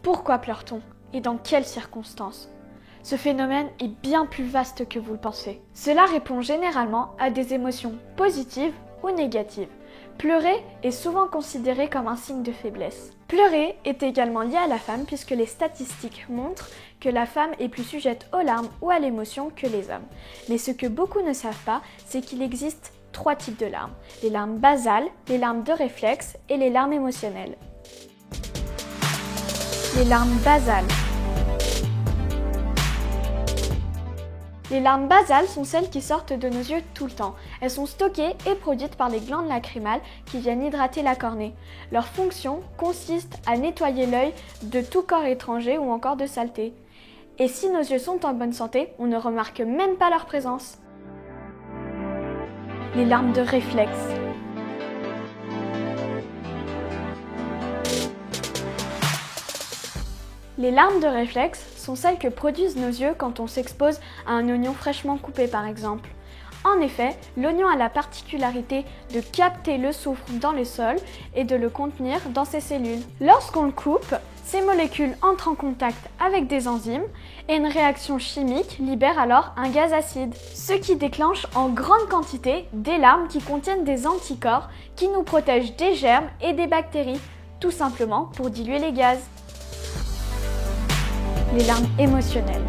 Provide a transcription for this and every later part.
Pourquoi pleure-t-on? Et dans quelles circonstances? Ce phénomène est bien plus vaste que vous le pensez. Cela répond généralement à des émotions positives ou négatives. Pleurer est souvent considéré comme un signe de faiblesse. Pleurer est également lié à la femme puisque les statistiques montrent que la femme est plus sujette aux larmes ou à l'émotion que les hommes. Mais ce que beaucoup ne savent pas, c'est qu'il existe 3 types de larmes. Les larmes basales, les larmes de réflexe et les larmes émotionnelles. Les larmes basales. Les larmes basales sont celles qui sortent de nos yeux tout le temps. Elles sont stockées et produites par les glandes lacrymales qui viennent hydrater la cornée. Leur fonction consiste à nettoyer l'œil de tout corps étranger ou encore de saleté. Et si nos yeux sont en bonne santé, on ne remarque même pas leur présence. Les larmes de réflexe. Les larmes de réflexe sont celles que produisent nos yeux quand on s'expose à un oignon fraîchement coupé par exemple. En effet, l'oignon a la particularité de capter le soufre dans le sol et de le contenir dans ses cellules. Lorsqu'on le coupe, ces molécules entrent en contact avec des enzymes et une réaction chimique libère alors un gaz acide, ce qui déclenche en grande quantité des larmes qui contiennent des anticorps qui nous protègent des germes et des bactéries, tout simplement pour diluer les gaz. Les larmes émotionnelles.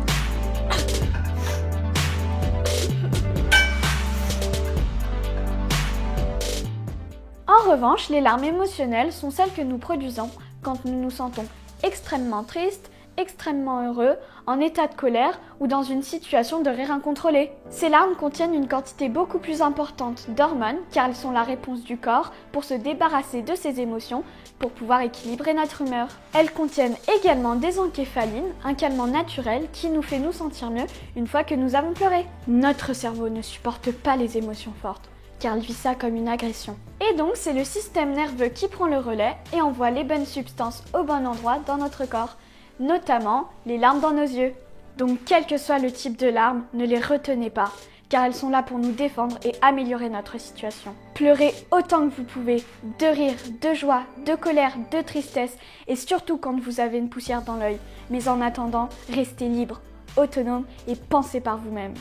En revanche, les larmes émotionnelles sont celles que nous produisons quand nous nous sentons extrêmement tristes, extrêmement heureux, en état de colère ou dans une situation de rire incontrôlé. Ces larmes contiennent une quantité beaucoup plus importante d'hormones car elles sont la réponse du corps pour se débarrasser de ses émotions pour pouvoir équilibrer notre humeur. Elles contiennent également des encéphalines, un calmant naturel qui nous fait nous sentir mieux une fois que nous avons pleuré. Notre cerveau ne supporte pas les émotions fortes car il vit ça comme une agression. Et donc c'est le système nerveux qui prend le relais et envoie les bonnes substances au bon endroit dans notre corps, notamment les larmes dans nos yeux. Donc quel que soit le type de larmes, ne les retenez pas, car elles sont là pour nous défendre et améliorer notre situation. Pleurez autant que vous pouvez, de rire, de joie, de colère, de tristesse, et surtout quand vous avez une poussière dans l'œil. Mais en attendant, restez libre, autonome et pensez par vous-même.